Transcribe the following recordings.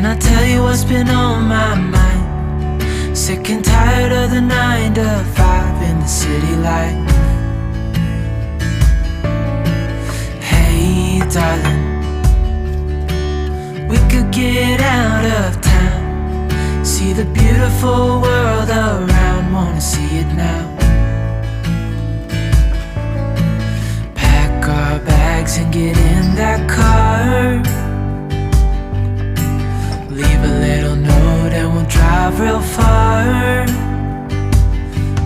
Can I tell you what's been on my mind? Sick and tired of the 9 to 5 in the city life. Hey darling, we could get out of town, see the beautiful world around, wanna see it now. Pack our bags and get in that car, leave a little note and we'll drive real far.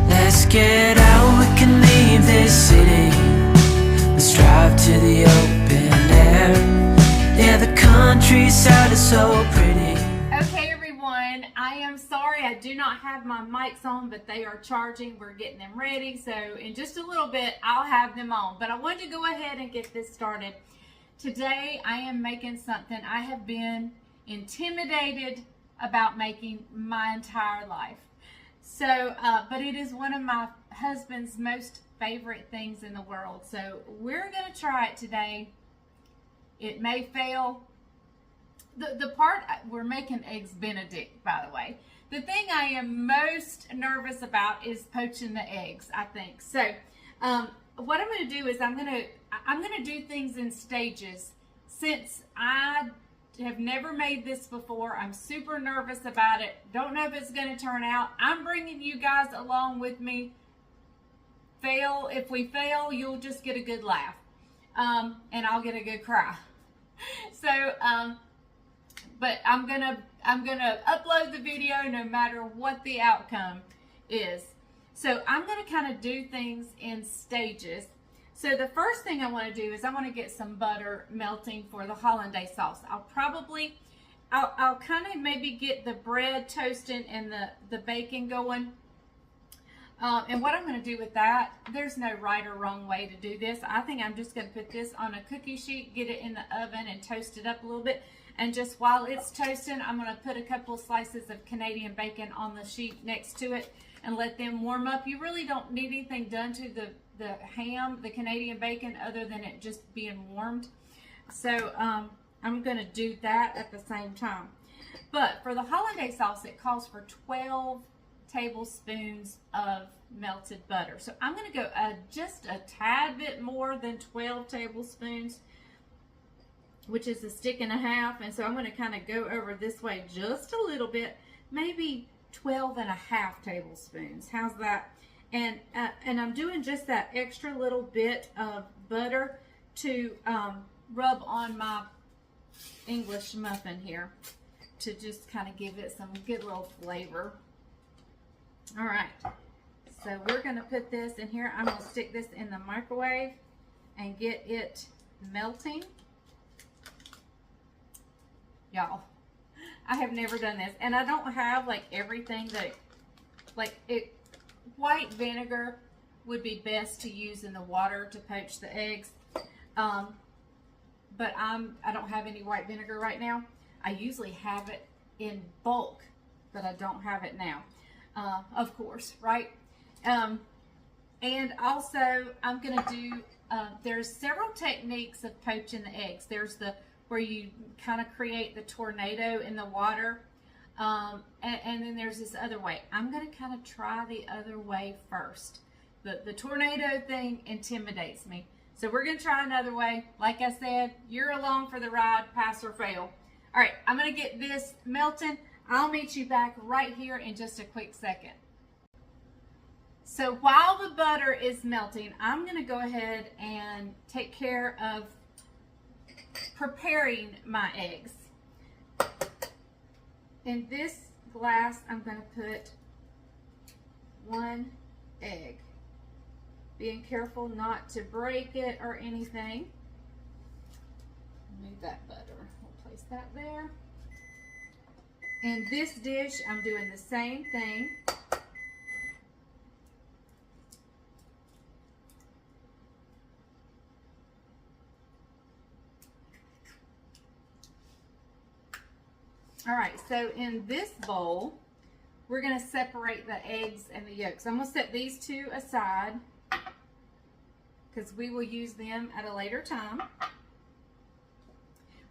Let's get out, we can leave this city, let's drive to the open air. Yeah, the countryside is so pretty. Okay everyone, I am sorry I do not have my mics on, but they are charging. We're getting them ready, so in just a little bit I'll have them on. But I wanted to go ahead and get this started. Today I am making something I have been intimidated about making my entire life. So, but it is one of my husband's most favorite things in the world. So we're going to try it today. It may fail. The part, we're making eggs Benedict, by the way. The thing I am most nervous about is poaching the eggs, I think. So what I'm going to do is I'm going to do things in stages. Since I have never made this before, I'm super nervous about it. Don't know if it's going to turn out. I'm bringing you guys along with me. If we fail, you'll just get a good laugh, and I'll get a good cry. So, but I'm gonna upload the video no matter what the outcome is. So I'm gonna kind of do things in stages. So the first thing I want to do is I want to get some butter melting for the Hollandaise sauce. I'll kind of maybe get the bread toasting and the bacon going. And what I'm going to do with that, there's no right or wrong way to do this. I think I'm just going to put this on a cookie sheet, get it in the oven and toast it up a little bit. And just while it's toasting, I'm going to put a couple of slices of Canadian bacon on the sheet next to it and let them warm up. You really don't need anything done to the ham, the Canadian bacon, other than it just being warmed. So I'm going to do that at the same time. But for the Hollandaise sauce, it calls for 12 tablespoons of melted butter. So I'm going to go just a tad bit more than 12 tablespoons, which is a stick and a half. And so I'm going to kind of go over this way just a little bit, maybe 12 and a half tablespoons. How's that? And I'm doing just that extra little bit of butter to rub on my English muffin here to just kind of give it some good little flavor. All right, so we're going to put this in here. I'm going to stick this in the microwave and get it melting. Y'all, I have never done this, and I don't have like everything that, white vinegar would be best to use in the water to poach the eggs. But I don't have any white vinegar right now. I usually have it in bulk, but I don't have it now. Of course, right? And also I'm going to do, there's several techniques of poaching the eggs. There's where you kind of create the tornado in the water. And then there's this other way. I'm going to kind of try the other way first. The tornado thing intimidates me. So we're going to try another way. Like I said, you're along for the ride, pass or fail. All right, I'm going to get this melting. I'll meet you back right here in just a quick second. So while the butter is melting, I'm going to go ahead and take care of preparing my eggs. In this glass, I'm going to put 1 egg. Being careful not to break it or anything. Move that butter. We'll place that there. In this dish, I'm doing the same thing. All right, so in this bowl, we're going to separate the eggs and the yolks. I'm going to set these two aside because we will use them at a later time.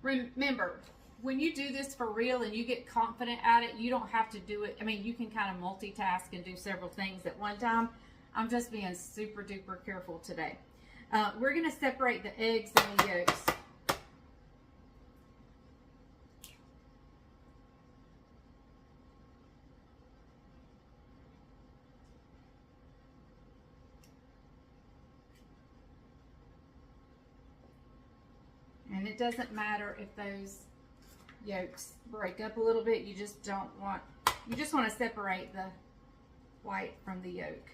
Remember, when you do this for real and you get confident at it, you don't have to do it. I mean, you can kind of multitask and do several things at one time. I'm just being super duper careful today. We're going to separate the eggs and the yolks. And it doesn't matter if those yolks break up a little bit. You just want to separate the white from the yolk.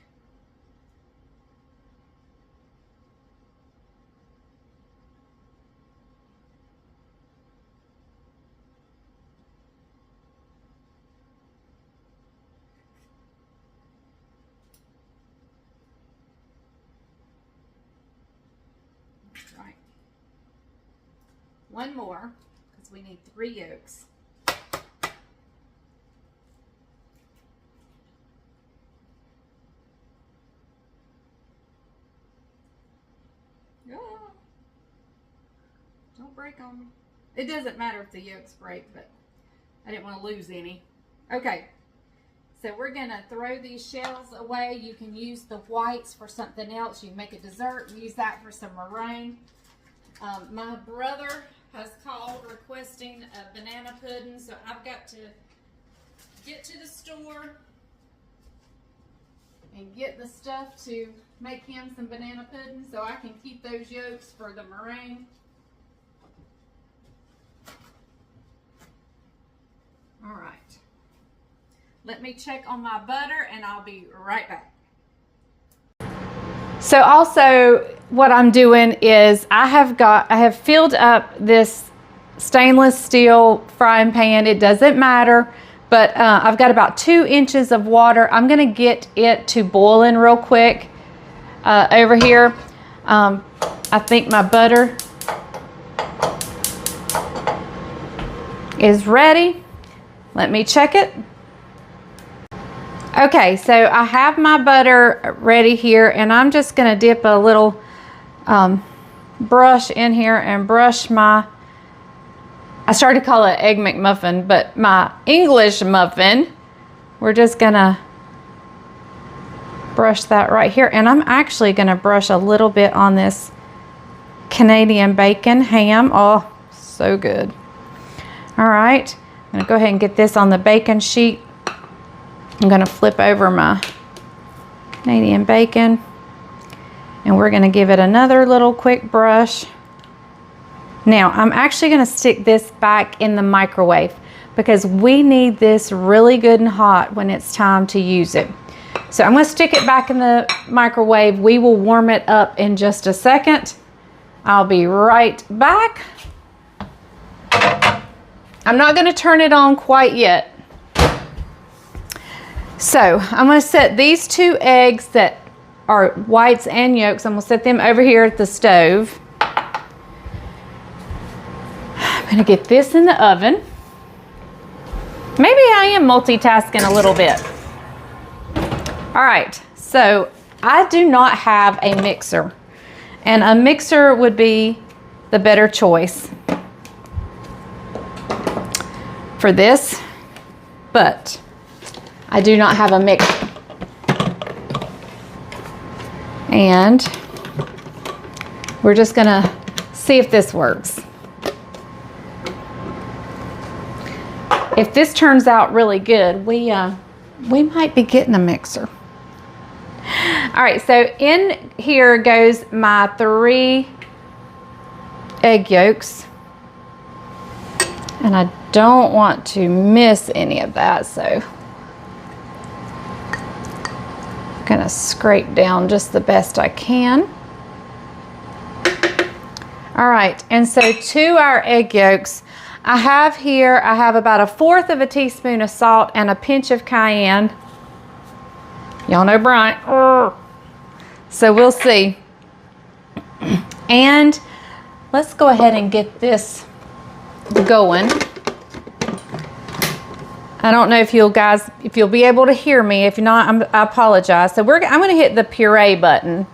Right. One more, because we need 3 yolks. Oh, don't break on me. It doesn't matter if the yolks break, but I didn't want to lose any. Okay, so we're going to throw these shells away. You can use the whites for something else. You can make a dessert, use that for some meringue. My brother has called requesting a banana pudding, so I've got to get to the store and get the stuff to make him some banana pudding so I can keep those yolks for the meringue. All right. Let me check on my butter and I'll be right back. So also what I'm doing is I have filled up this stainless steel frying pan. It doesn't matter, but I've got about 2 inches of water. I'm gonna get it to boiling real quick over here. I think my butter is ready. Let me check it. Okay, so I have my butter ready here, and I'm just gonna dip a little brush in here and brush my, I started to call it Egg McMuffin, but my English muffin. We're just gonna brush that right here, and I'm actually gonna brush a little bit on this Canadian bacon ham. Oh, so good. All right, I'm gonna go ahead and get this on the bacon sheet. I'm gonna flip over my Canadian bacon, and we're gonna give it another little quick brush. Now, I'm actually gonna stick this back in the microwave because we need this really good and hot when it's time to use it. So I'm gonna stick it back in the microwave. We will warm it up in just a second. I'll be right back. I'm not gonna turn it on quite yet. So I'm going to set these 2 eggs that are whites and yolks. I'm going to set them over here at the stove. I'm going to get this in the oven. Maybe I am multitasking a little bit. All right, so I do not have a mixer, and a mixer would be the better choice for this, but I do not have a mixer. And we're just gonna see if this works. If this turns out really good, we might be getting a mixer. All right, so in here goes my 3 egg yolks. And I don't want to miss any of that, so gonna scrape down just the best I can. All right, and so to our egg yolks, I have about 1/4 of a teaspoon of salt and a pinch of cayenne. Y'all know Bryant. So we'll see. And let's go ahead and get this going. I don't know if you'll be able to hear me. If not, I apologize. So I'm going to hit the puree button.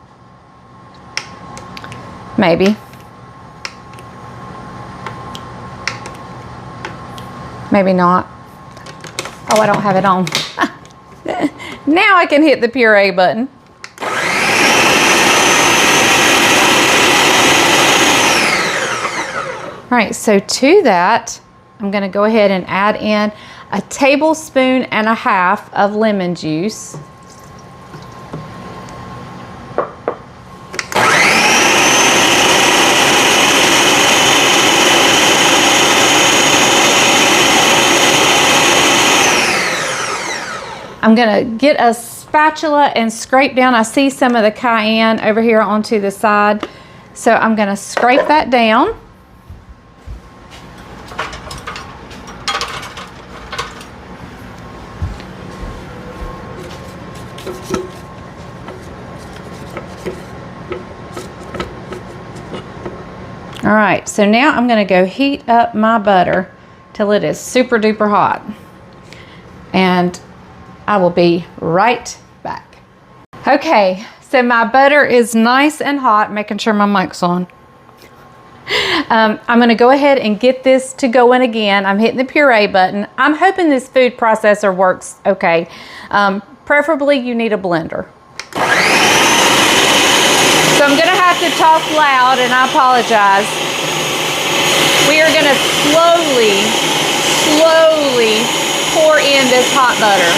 Maybe. Maybe not. Oh, I don't have it on. Now I can hit the puree button. All right, so to that, I'm gonna go ahead and add in a tablespoon and a half of lemon juice. I'm gonna get a spatula and scrape down. I see some of the cayenne over here onto the side. So I'm gonna scrape that down. All right, so now I'm gonna go heat up my butter till it is super duper hot. And I will be right back. Okay, so my butter is nice and hot, making sure my mic's on. I'm gonna go ahead and get this to going again. I'm hitting the puree button. I'm hoping this food processor works okay. Preferably you need a blender. So I'm gonna have to talk loud and I apologize. We are gonna slowly pour in this hot butter.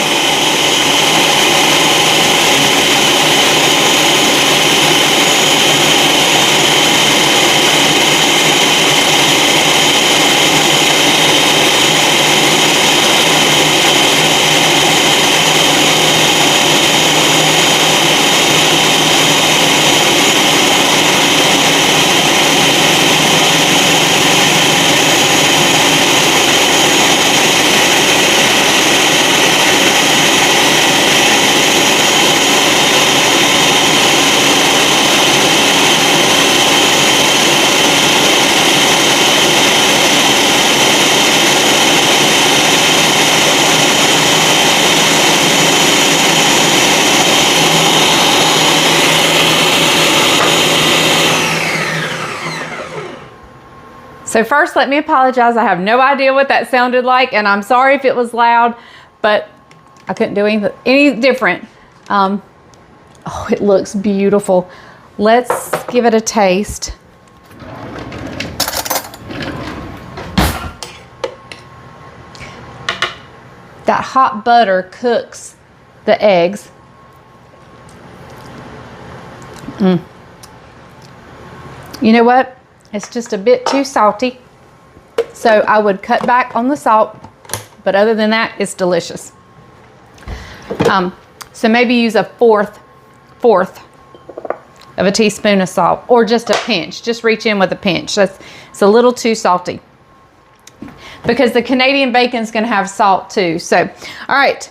So first, let me apologize. I have no idea what that sounded like, and I'm sorry if it was loud, but I couldn't do any different. Oh, it looks beautiful. Let's give it a taste. That hot butter cooks the eggs. You know what? It's just a bit too salty, so I would cut back on the salt, but other than that, it's delicious. So maybe use a fourth of a teaspoon of salt, or just a pinch. Just reach in with a pinch. It's a little too salty because the Canadian bacon is going to have salt too. So, all right,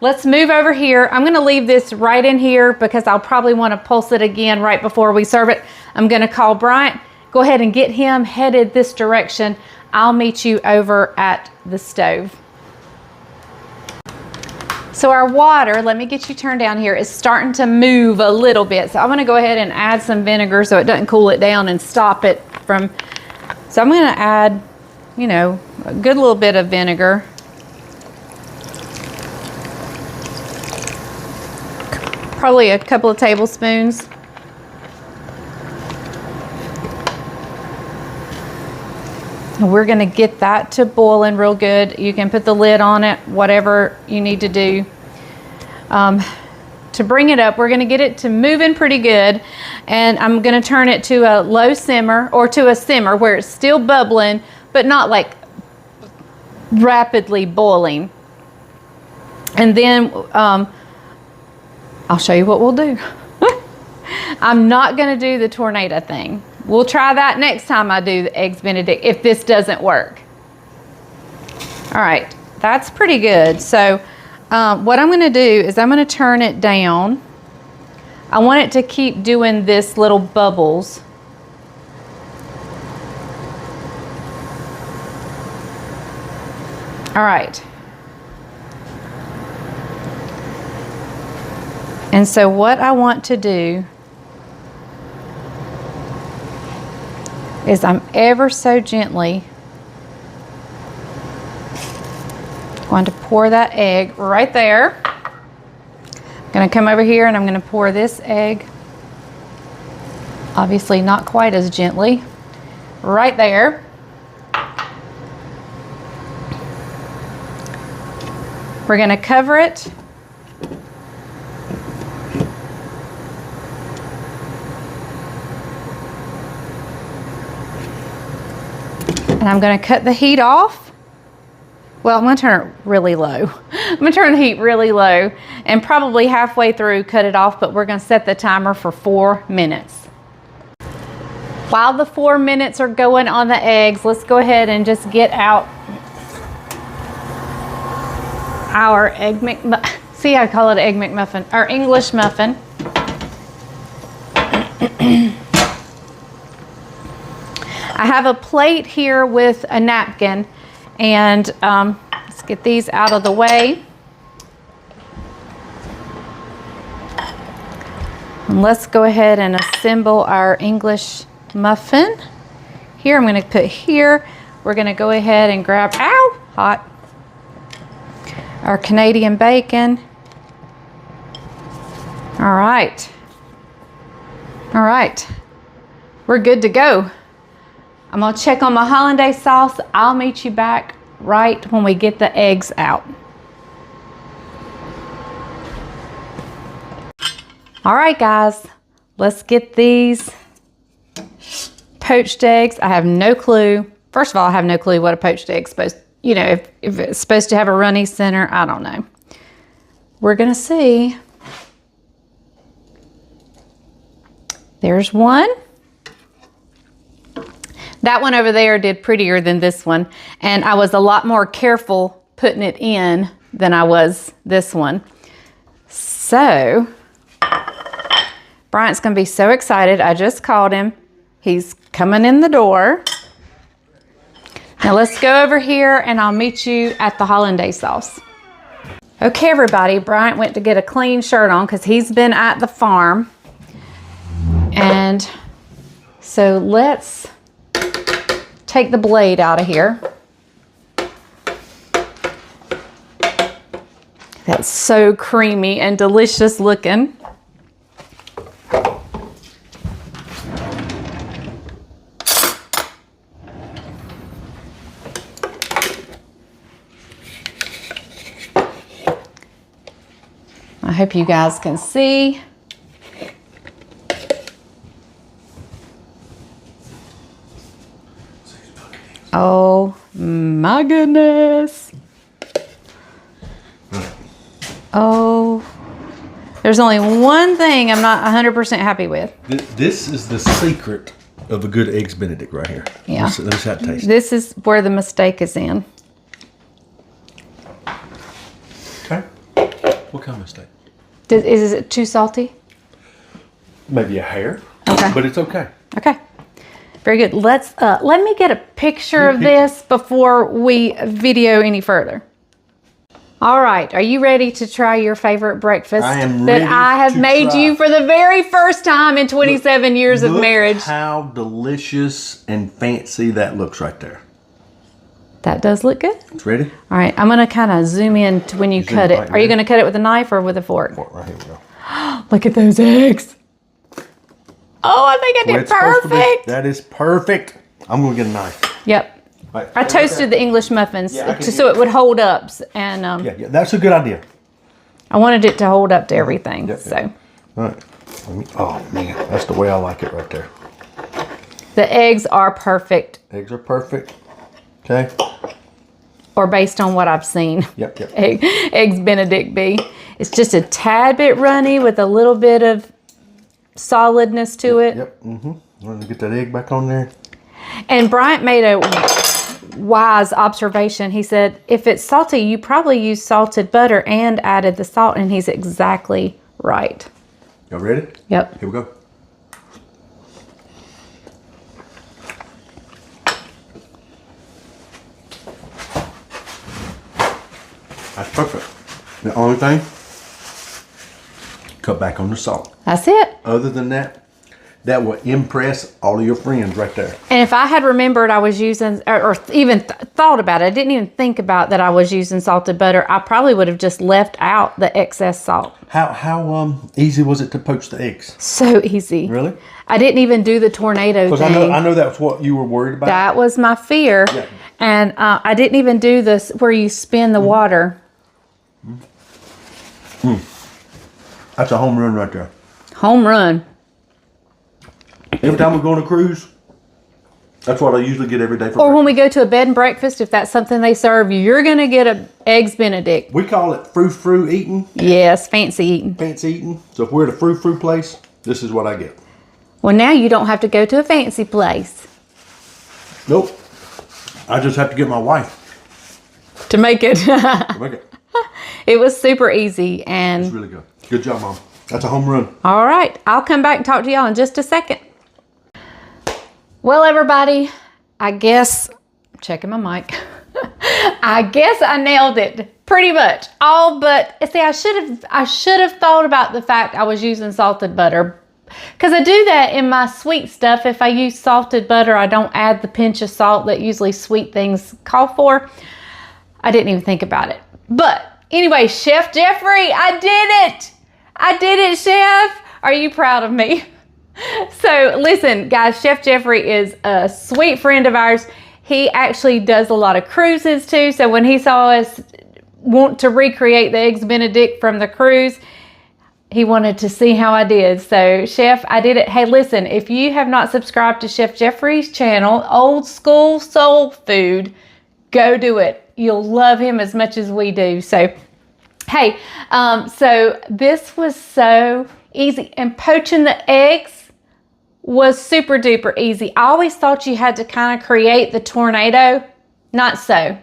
let's move over here. I'm going to leave this right in here because I'll probably want to pulse it again right before we serve it. I'm going to call Bryant. Go ahead and get him headed this direction. I'll meet you over at the stove. So our water, let me get you turned down here, is starting to move a little bit. So I'm gonna go ahead and add some vinegar so it doesn't cool it down and stop it from, so I'm gonna add, you know, a good little bit of vinegar. Probably a couple of tablespoons. And we're gonna get that to boiling real good. You can put the lid on it, whatever you need to do. To bring it up, we're gonna get it to moving pretty good. And I'm gonna turn it to a low simmer, or to a simmer where it's still bubbling, but not like rapidly boiling. And then I'll show you what we'll do. I'm not gonna do the tornado thing. We'll try that next time I do the eggs Benedict if this doesn't work. All right, that's pretty good. So what I'm gonna do is I'm gonna turn it down. I want it to keep doing this little bubbles. All right. And so what I want to do is I'm ever so gently Going to pour that egg right there. I'm going to come over here and I'm going to pour this egg, obviously not quite as gently, right there. We're going to cover it. And I'm going to cut the heat off. Well, I'm going to turn it really low. I'm going to turn the heat really low and probably halfway through cut it off, but we're going to set the timer for 4 minutes. While the 4 minutes are going on the eggs, let's go ahead and just get out our egg McMuffin. See, I call it egg McMuffin, our English muffin. I have a plate here with a napkin, and let's get these out of the way. And let's go ahead and assemble our English muffin. Here, I'm going to put here. We're going to go ahead and grab, ow, hot, our Canadian bacon. All right. All right. We're good to go. I'm going to check on my Hollandaise sauce. I'll meet you back right when we get the eggs out. All right, guys, let's get these poached eggs. I have no clue. First of all, I have no clue what a poached egg's supposed to, you know, if it's supposed to have a runny center. I don't know. We're going to see. There's one. That one over there did prettier than this one, and I was a lot more careful putting it in than I was this one. So, Bryant's gonna be so excited. I just called him. He's coming in the door. Now let's go over here and I'll meet you at the Hollandaise sauce. Okay, everybody, Bryant went to get a clean shirt on because he's been at the farm. And so let's take the blade out of here. That's so creamy and delicious looking. I hope you guys can see. Oh my goodness. Oh, there's only one thing I'm not 100% happy with. This is the secret of a good Eggs Benedict right here. Yeah. Let's how it tastes. This is where the mistake is in. Okay. What kind of mistake? Is it too salty? Maybe a hair. Okay. But it's okay. Okay. Very good. Let's let me get a picture of this before we video any further. All right, are you ready to try your favorite breakfast I am that ready I have to made try. you for the very first time in 27 years of marriage? Look how delicious and fancy that looks right there. That does look good. It's ready? All right, I'm gonna kind of zoom in to when you cut it. right Are you there. gonna cut it with a knife or with a fork? Right here we go. Look at those eggs. Oh, I think I Where did it's supposed to be. perfect. That is perfect. I'm gonna get a knife. Yep. Right. I toasted the English muffins Yeah, I can so it would hold up, and Yeah, that's a good idea. I wanted it to hold up to everything. Yep, So yep. All right. Oh man, that's the way I like it right there. the eggs are perfect, Eggs are perfect. Okay. or based on what I've seen. Yep, yep. Eggs Benedict be. It's just a tad bit runny with a little bit of solidness to it. Yep. Mm-hmm. Want to get that egg back on there? And Bryant made a wise observation. He said, if it's salty, you probably used salted butter and added the salt, and he's exactly right. Y'all ready? Yep. Here we go. That's perfect. The only thing, cut back on the salt. That's it. Other than that, that will impress all of your friends right there. And if I had remembered I was using, or even thought about it, I didn't even think about that I was using salted butter, I probably would have just left out the excess salt. How easy was it to poach the eggs? So easy. Really? I didn't even do the tornado Because thing. I know that's what you were worried about. That was my fear. Yeah. And I didn't even do this where you spin the water. That's a home run right there. Home run. Every time we go on a cruise, that's what I usually get every day for Or breakfast. when we go to a bed and breakfast, if that's something they serve, you're going to get a eggs Benedict. We call it frou-frou eating, Yes, fancy eating. fancy eating. So if we're at a frou-frou place, this is what I get. Well, now you don't have to go to a fancy place Nope. I just have to get my wife to make it. to make it. It was super easy. And It's really good. Good job, Mom. That's a home run. all right, I'll come back and talk to y'all in just a second. Well, everybody, I guess, checking my mic. I guess I nailed it pretty much. All but, see, I should have thought about the fact I was using salted butter, because I do that in my sweet stuff. If I use salted butter, I don't add the pinch of salt that usually sweet things call for. I didn't even think about it. But anyway, Chef Jeffrey, I did it. I did it, Chef. Are you proud of me? So listen, guys, Chef Jeffrey is a sweet friend of ours. He actually does a lot of cruises too. So when he saw us want to recreate the Eggs Benedict from the cruise, he wanted to see how I did. So Chef, I did it. Hey, listen, if you have not subscribed to Chef Jeffrey's channel, Old School Soul Food, go do it. You'll love him as much as we do. So, hey, so this was so easy. And poaching the eggs was super duper easy. I always thought you had to kind of create the tornado. Not so.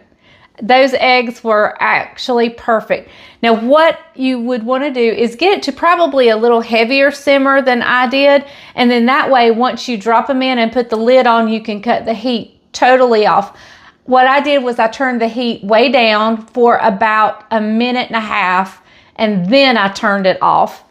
Those eggs were actually perfect. Now, what you would want to do is get it to probably a little heavier simmer than I did. And then that way, once you drop them in and put the lid on, you can cut the heat totally off. What I did was I turned the heat way down for about 1.5 minutes, and then I turned it off.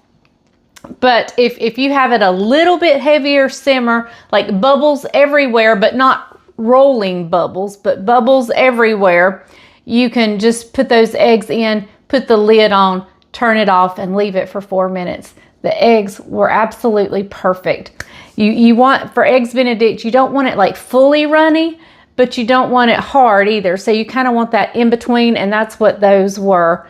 But if you have it a little bit heavier simmer, like bubbles everywhere, but not rolling bubbles, but bubbles everywhere, you can just put those eggs in, put the lid on, turn it off, and leave it for 4 minutes. The eggs were absolutely perfect. You want, for Eggs Benedict, you don't want it like fully runny, but you don't want it hard either. So you kind of want that in between, and that's what those were.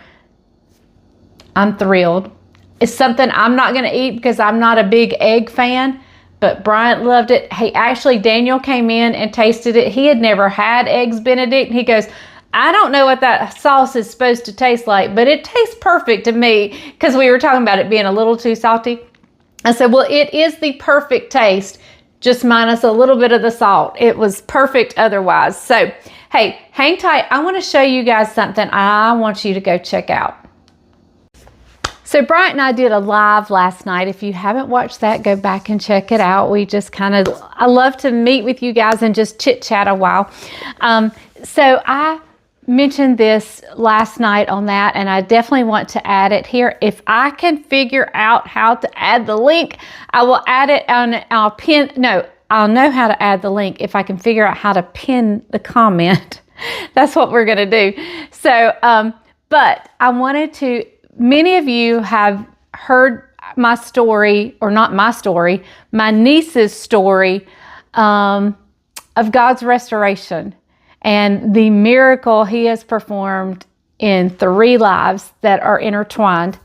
I'm thrilled. It's something I'm not going to eat because I'm not a big egg fan, but Bryant loved it. Hey, actually, Daniel came in and tasted it. He had never had Eggs Benedict. And he goes, I don't know what that sauce is supposed to taste like, but it tastes perfect to me, because we were talking about it being a little too salty. I said, well, it is the perfect taste, just minus a little bit of the salt. It was perfect otherwise. So, hey, hang tight. I want to show you guys something I want you to go check out. So Bryant and I did a live last night. If you haven't watched that, go back and check it out. We just I love to meet with you guys and just chit chat a while. So I mentioned this last night on that, and I definitely want to add it here. If I can figure out how to add the link, I will add it on, I'll know how to add the link if I can figure out how to pin the comment. That's what we're going to do. So, but I wanted to, many of you have heard my story, or not my story, my niece's story of God's restoration and the miracle he has performed in 3 lives that are intertwined.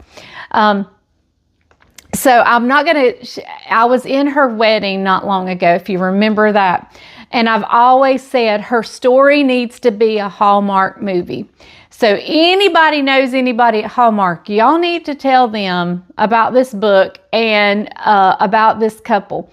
So I'm not going to, I was in her wedding not long ago, if you remember that. And I've always said her story needs to be a Hallmark movie. So anybody knows anybody at Hallmark, y'all need to tell them about this book and about this couple.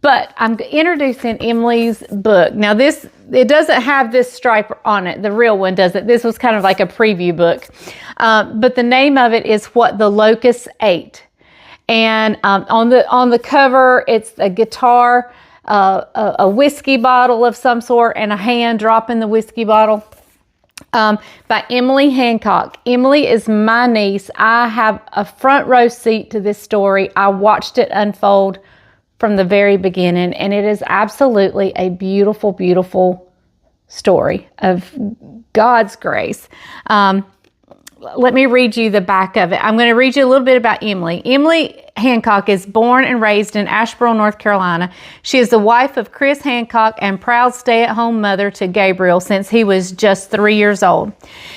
But I'm introducing Emily's book. Now it doesn't have this stripe on it. The real one doesn't. This was kind of like a preview book. But the name of it is What the Locusts Ate. And on the cover, it's a guitar, a whiskey bottle of some sort, and a hand dropping the whiskey bottle. By Emily Hancock. Emily is my niece. I have a front row seat to this story. I watched it unfold from the very beginning, and it is absolutely a beautiful, beautiful story of God's grace. Let me read you the back of it. I'm going to read you a little bit about Emily. Emily Hancock is born and raised in Asheboro, North Carolina. She is the wife of Chris Hancock and proud stay-at-home mother to Gabriel since he was just 3 years old.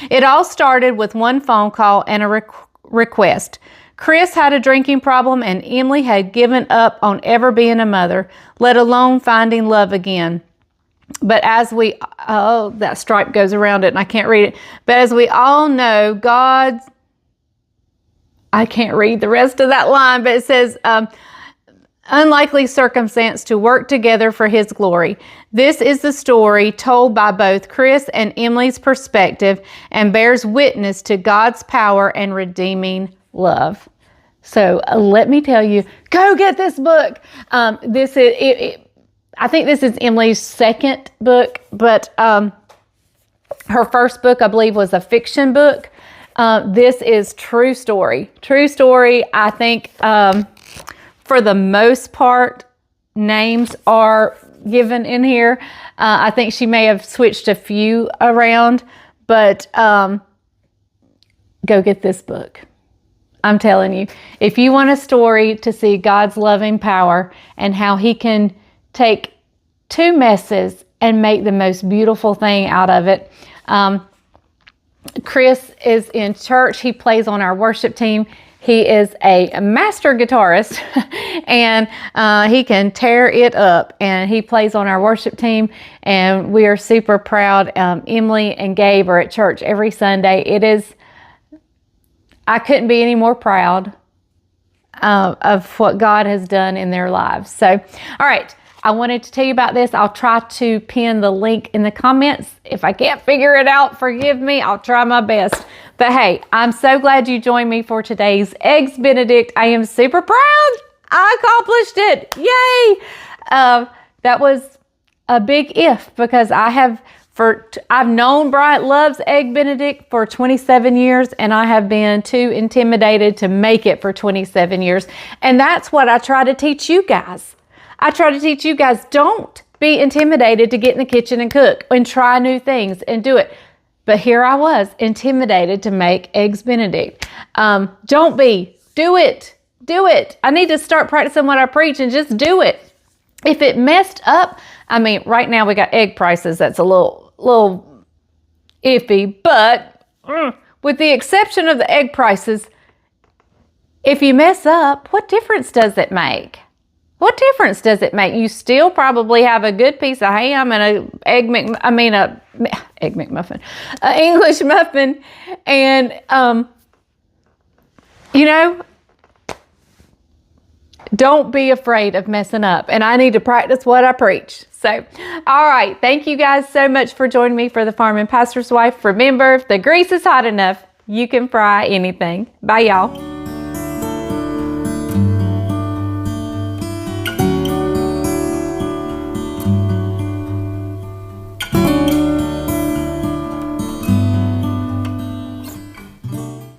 It all started with one phone call and a request. Chris had a drinking problem, and Emily had given up on ever being a mother, let alone finding love again. But as we, oh, that stripe goes around it and I can't read it. But as we all know, God, I can't read the rest of that line, but it says, unlikely circumstance to work together for his glory. This is the story told by both Chris and Emily's perspective and bears witness to God's power and redeeming love. So let me tell you, go get this book. This is I think this is Emily's second book, but her first book, I believe, was a fiction book. This is true story. True story. I think for the most part, names are given in here. I think she may have switched a few around, but go get this book. I'm telling you, if you want a story to see God's loving power and how he can take two messes and make the most beautiful thing out of it. Chris is in church. He plays on our worship team. He is a master guitarist and he can tear it up, and he plays on our worship team, and we are super proud. Emily and Gabe are at church every Sunday. I couldn't be any more proud of what God has done in their lives. So, all right. I wanted to tell you about this. I'll try to pin the link in the comments. If I can't figure it out, forgive me. I'll try my best. But hey, I'm so glad you joined me for today's Eggs Benedict. I am super proud. I accomplished it. Yay! That was a big if, because I've known Bryant loves Egg Benedict for 27 years, and I have been too intimidated to make it for 27 years. And that's what I try to teach you guys. I try to teach you guys, don't be intimidated to get in the kitchen and cook and try new things and do it. But here I was, intimidated to make Eggs Benedict. Don't be. Do it. Do it. I need to start practicing what I preach and just do it. If it messed up, I mean, right now we got egg prices. That's a little iffy. But with the exception of the egg prices, if you mess up, what difference does it make? What difference does it make? You still probably have a good piece of ham and an egg McMuffin, an English muffin, and don't be afraid of messing up. And I need to practice what I preach. So, all right, thank you guys so much for joining me for the Farm and Pastor's Wife. Remember, if the grease is hot enough, you can fry anything. Bye, y'all.